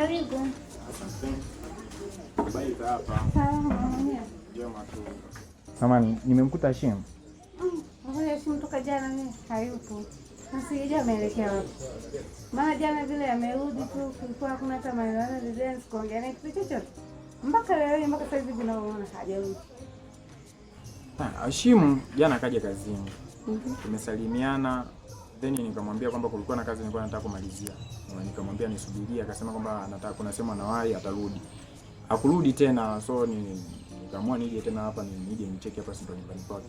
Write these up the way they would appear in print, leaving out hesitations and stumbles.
Karibu. Asante. Habari za hapa? Salama. Njema tu. Mama, nimemkuta Hashim. Hashim toka jana mimi hayupo. Nasijua ameelekea wapi. Maana jana vile amerudi tu, kulikuwa hakuna hata maana dance kuongea naye kitu chochote. Mpaka leo mpaka sasa hivi tunaona hajarudi. Hashim jana akaja kazini. Tumesalimiana, then nikamwambia kwamba kulikuwa na kazi nilikuwa nataka kumalizia. Nikamwambia nisubirie, akasema kwamba anataka kuna sema anawahi atarudi. Hakurudi tena, so nikaamua nije tena hapa nije nicheke hapa sio nyumbani kwake.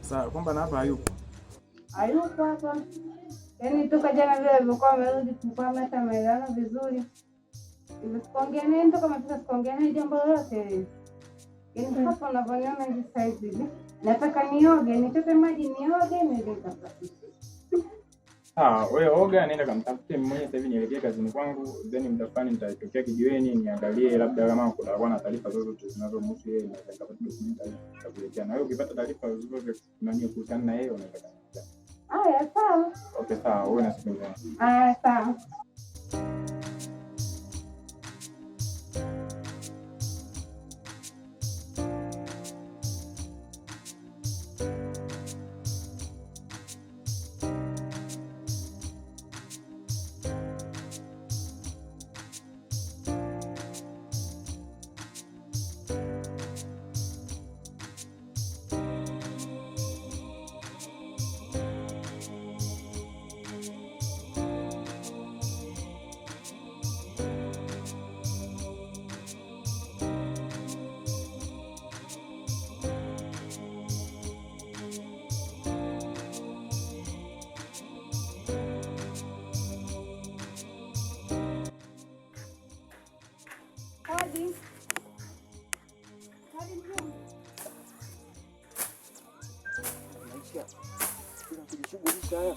Sasa kwamba na hapa hayupo. Hayupo hapa. Yaani toka jana vile alikuwa amerudi tulikuwa hata maelewano vizuri. Nimekuongea naye ndo kama tukaongea naye jambo lolote. Yaani hapa unavyoona hivi size. Nataka nioge, nichote maji nioge nende kasafishe. Wewe oga, nenda kamtafute mmoja sasa hivi nielekee kazini kwangu, then mtafani nitatokea kijiweni niangalie labda kama kuna na taarifa zozote zinazomhusu yeye na nikapata document nitakuletea. Na wewe ukipata taarifa zozote kuhusiana na yeye unaweza kaniambia. Haya, sawa. Okay, sawa. Wewe na siku njema. Sawa. Kujishughulisha haya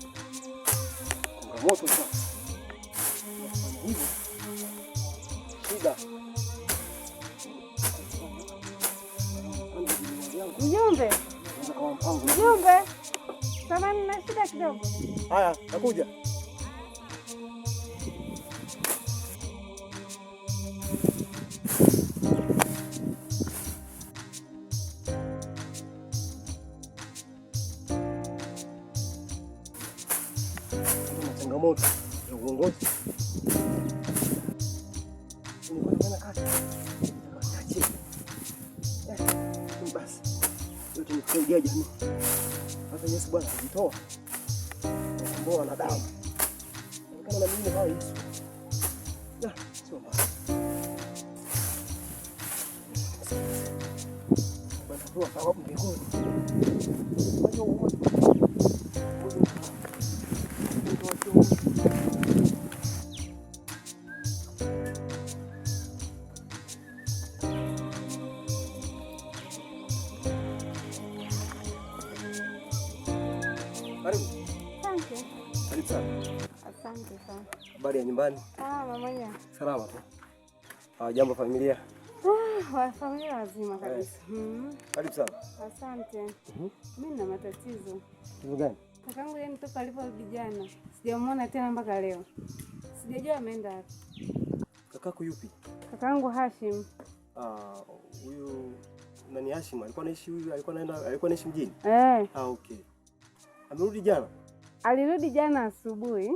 changamoto sana hivi shida. Mjumbe, samahani na shida kidogo. Haya, nakuja. Changamoto ya uongozi. Nimefanya kazi. Basi. Yote ni kusaidia jamii. Hata Yesu Bwana alitoa. Kukomboa wanadamu. Kama na mimi hawa Yesu. Sio mbaya. Bwana toa sababu mbinguni. Karibu sana. Asante sana. Habari ya nyumbani? Mama. Salama tu. Jambo familia? Familia wazima kabisa. Karibu sana. Asante. Mimi nina matatizo. Kitu gani? Kakangu yeye mtoto aliporudi jana. Sijamuona tena mpaka leo. Sijajua ameenda wapi. Kakako yupi? Kakangu Hashim. Huyu nani Hashim? Alikuwa anaishi mjini? Okay. Amerudi jana? Alirudi jana asubuhi.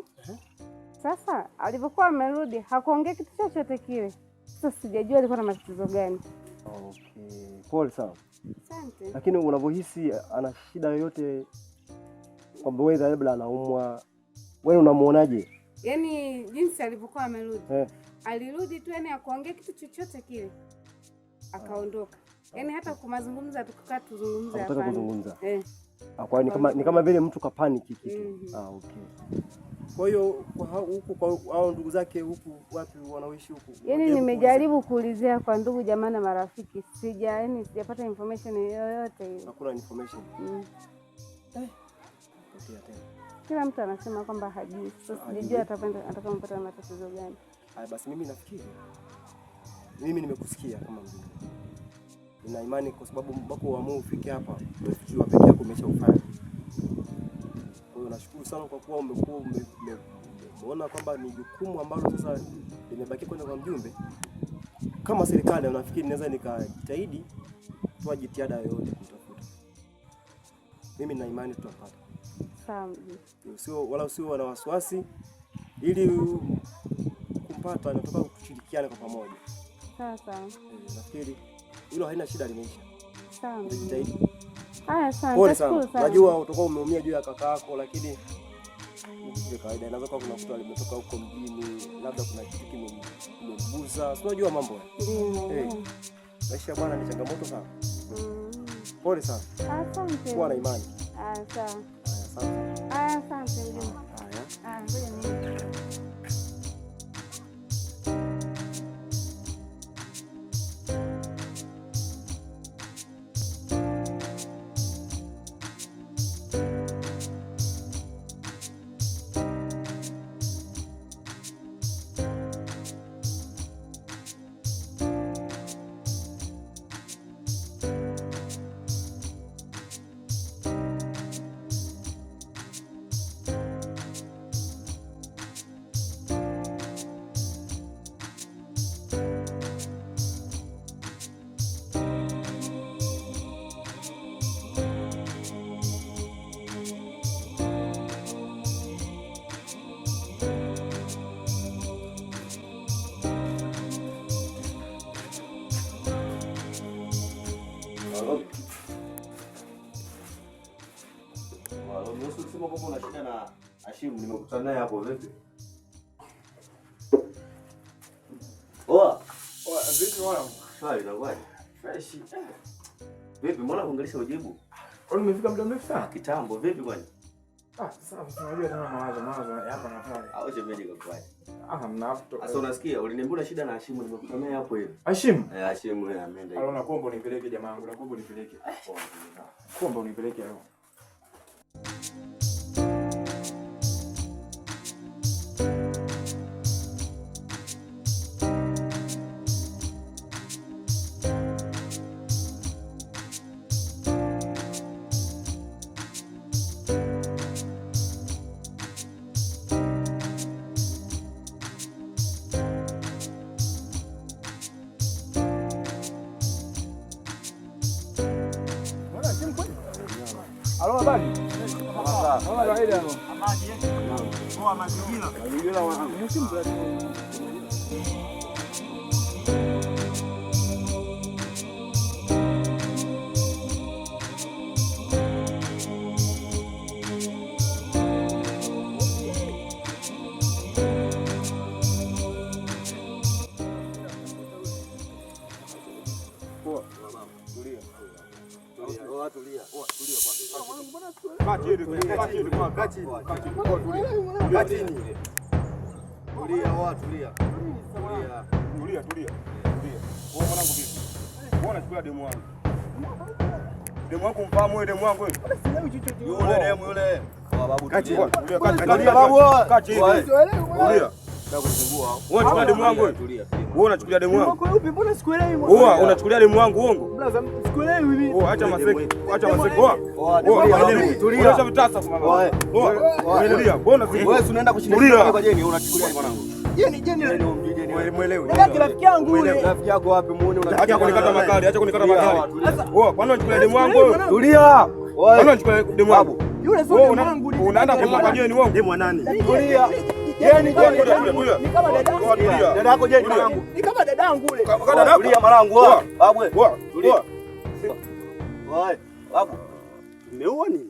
Sasa alipokuwa amerudi hakuongea kitu chochote kile. Sasa sijajua alikuwa na matatizo gani. Okay. Pole sana. Asante. Lakini unavyohisi ana shida yoyote kwamba wewe labda anaumwa, wewe unamuonaje? Yaani jinsi alipokuwa amerudi. Alirudi tu, yani hakuongea kitu chochote kile. Akaondoka. Yaani hata kumazungumza tukakaa tuzungumze hapa. Unataka kuzungumza? Kwa ni kama vile mtu kapanic kitu. Okay. Kwa hiyo huku kwa hao ndugu zake huku wapi wanaoishi huku? Yaani nimejaribu kuulizia kwa ndugu jamaa na marafiki. Sijapata information yoyote hiyo. Hakuna information. Kila mtu anasema kwamba hajui. Sasa sijui atakampata matatizo gani. Basi mimi nafikiri nimekusikia kama mzee. Nina imani kwa sababu mpaka uamue ufike hapa, umefikiwa peke yako umeshaufanya. Kwa hiyo nashukuru sana kwa kuwa umekuwa kuona kwamba ni jukumu ambalo sasa limebaki kwenda kwa mjumbe. Kama serikali unafikiri naweza nikajitahidi kwa jitihada yoyote kutafuta. Mimi na imani tutapata. Sawa. Usio na wasiwasi, ili kumpata natoka kushirikiana kwa pamoja. Sawa. Nafikiri hilo haina shida, limeisha. Sawa. Jitahidi. Haya, asante. Najua utakuwa umeumia juu ya kaka yako, lakini ni kawaida. Inaweza kuwa kuna mtu alimetoka huko mjini, labda kuna kitu kimemgusa. Unajua mambo. Maisha bwana ni changamoto sana. Pole sana. Asante. Kuwa na imani. Sawa. Asante. Asante. Ngoja ni. Sema kwamba una shida na Hashim, nimekutana naye hapo vipi? Vipi mwanangu? Swali la kwaje? Fresh. Vipi mbona kuongelesha ujibu? Umefika muda mrefu sana? Kitambo vipi kwani? Sasa unajua tena mawazo hapa na pale. Au shemeji kwa kwaje? Mnafuto. Sasa unasikia uliniambia una shida na Hashim, nimekutana naye hapo hivi. Hashim? Hashim yeye ameenda. Alona kuomba unipeleke jamaa wangu, nakuomba unipeleke. Kuomba unipeleke leo. Halo habari? Halo kawaida hapo. Amaji yetu. Kwa mazingira. Mazingira wangu. Demu wangu mfahamu wewe, demu wangu wewe. Yule demu yule. Babu. Kati. Babu. Kati. Tulia. Wewe unachukua demu wangu wewe. Wewe unachukulia demu wangu. Mbona sikuelewi? Wewe unachukulia demu wangu uongo. Blaza, sikuelewi mimi. Wewe acha maseki. Acha maseki. Wewe. Tulia. Acha vitasa kwa mama. Wewe. Tulia. Mbona wewe unaenda kushinda kwa jeni unachukulia mwanangu. Jeni. Wewe muelewi. Ndio rafiki yangu yule. Rafiki yako wapi muone una. Acha kunikata makali. Wewe kwani unachukulia demu wangu wewe? Tulia. Kwani unachukulia demu wangu? Yule sio demu wangu. Unaenda kumpa jeni wangu. Demu nani? Tulia. Jeni. Ni kama dadangu. Dada yako jeni mwanangu. Ni kama dadangu yule. Tulia mwanangu. Babu. Tulia. Babu. Umeua nini?